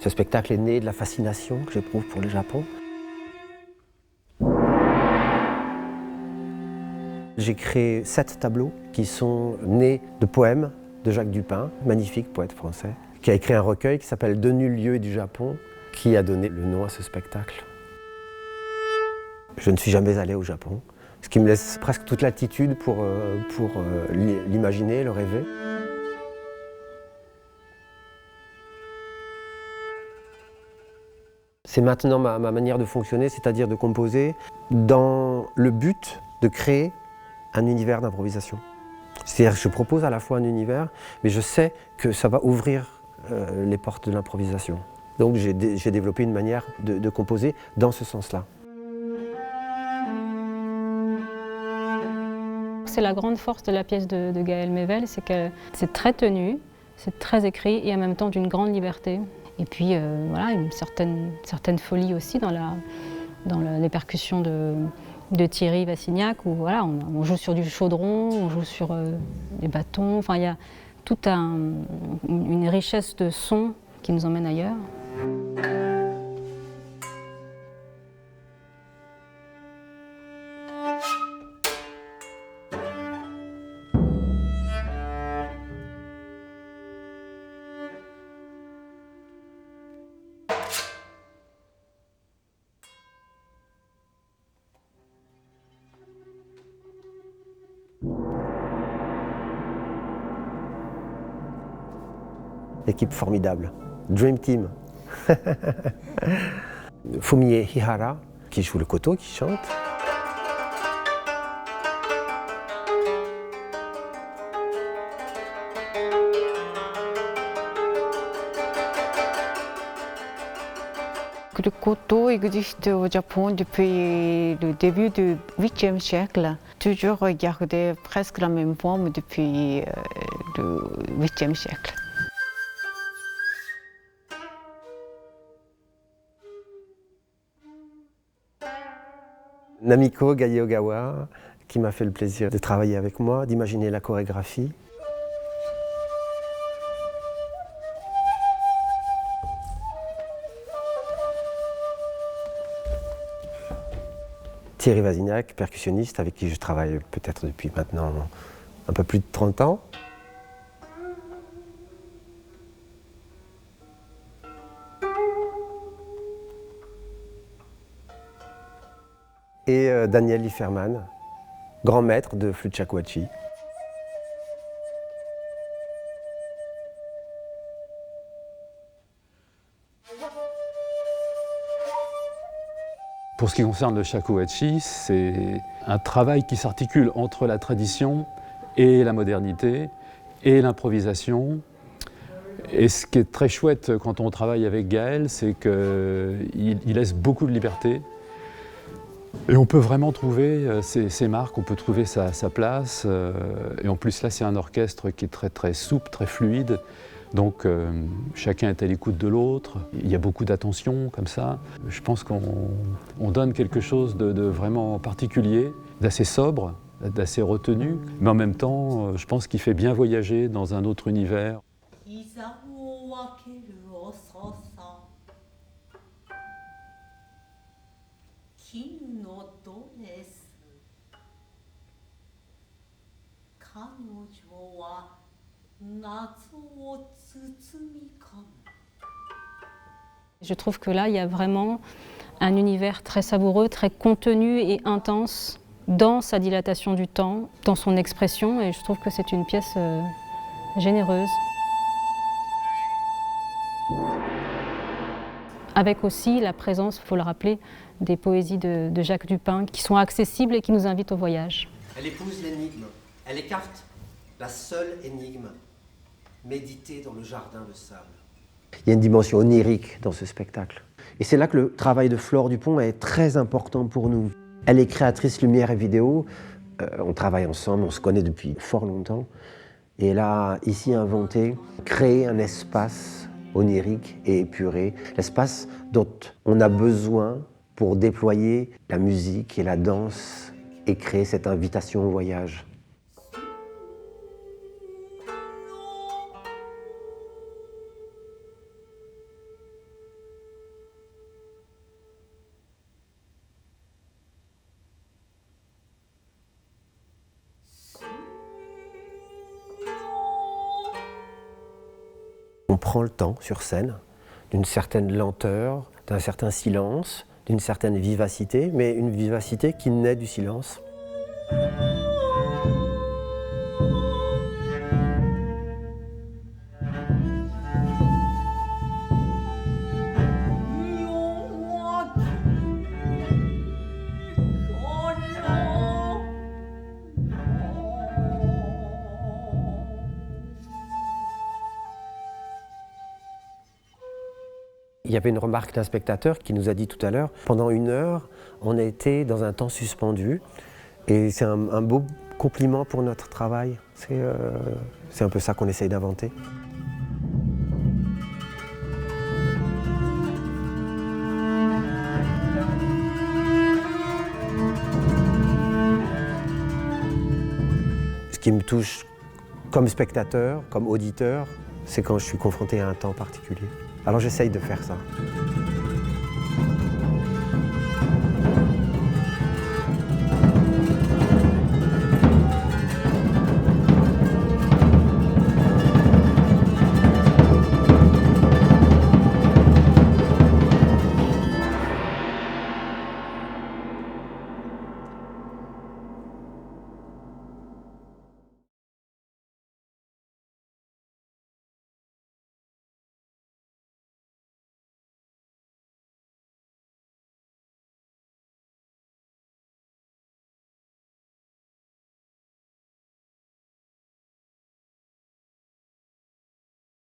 Ce spectacle est né de la fascination que j'éprouve pour le Japon. J'ai créé 7 tableaux qui sont nés de poèmes de Jacques Dupin, magnifique poète français, qui a écrit un recueil qui s'appelle « De nuls lieux du Japon », qui a donné le nom à ce spectacle. Je ne suis jamais allé au Japon, ce qui me laisse presque toute latitude pour l'imaginer, le rêver. C'est maintenant ma manière de fonctionner, c'est-à-dire de composer dans le but de créer un univers d'improvisation. C'est-à-dire que je propose à la fois un univers, mais je sais que ça va ouvrir les portes de l'improvisation. Donc j'ai développé une manière de composer dans ce sens-là. C'est la grande force de la pièce de Gaël Mével, c'est que c'est très tenu, c'est très écrit et en même temps d'une grande liberté. Et puis voilà, une certaine folie aussi dans les percussions de Thierry Vassignac, où voilà, on joue sur du chaudron, on joue sur des bâtons, enfin il y a toute une richesse de sons qui nous emmène ailleurs. Équipe formidable, Dream Team. Fumie Hihara, qui joue le koto, qui chante. Le koto existe au Japon depuis le début du 8e siècle, toujours gardé presque la même forme depuis le 8e siècle. Namiko Gaye-Ogawa, qui m'a fait le plaisir de travailler avec moi, d'imaginer la chorégraphie. Thierry Vassignac, percussionniste, avec qui je travaille peut-être depuis maintenant un peu plus de 30 ans. Et Daniel Lieferman, grand maître de flûte shakuhachi. Pour ce qui concerne le shakuhachi, c'est un travail qui s'articule entre la tradition et la modernité et l'improvisation. Et ce qui est très chouette quand on travaille avec Gaël, c'est qu'il laisse beaucoup de liberté. Et on peut vraiment trouver ses marques, on peut trouver sa place. Et en plus là, c'est un orchestre qui est très très souple, très fluide. Donc chacun est à l'écoute de l'autre. Il y a beaucoup d'attention comme ça. Je pense qu'on donne quelque chose de vraiment particulier, d'assez sobre, d'assez retenu. Mais en même temps, je pense qu'il fait bien voyager dans un autre univers. Je trouve que là, il y a vraiment un univers très savoureux, très contenu et intense dans sa dilatation du temps, dans son expression, et je trouve que c'est une pièce généreuse. Avec aussi la présence, il faut le rappeler, des poésies de Jacques Dupin qui sont accessibles et qui nous invitent au voyage. Elle épouse l'énigme, elle écarte la seule énigme, méditée dans le jardin de sable. Il y a une dimension onirique dans ce spectacle. Et c'est là que le travail de Flore Dupont est très important pour nous. Elle est créatrice lumière et vidéo, on travaille ensemble, on se connaît depuis fort longtemps. Et elle a ici inventé, créé un espace onirique et épuré, l'espace dont on a besoin pour déployer la musique et la danse et créer cette invitation au voyage. On prend le temps sur scène, d'une certaine lenteur, d'un certain silence, d'une certaine vivacité, mais une vivacité qui naît du silence. Il y avait une remarque d'un spectateur qui nous a dit tout à l'heure, pendant 1 heure, on a été dans un temps suspendu, et c'est un beau compliment pour notre travail. C'est un peu ça qu'on essaye d'inventer. Ce qui me touche comme spectateur, comme auditeur, c'est quand je suis confronté à un temps particulier. Alors j'essaye de faire ça.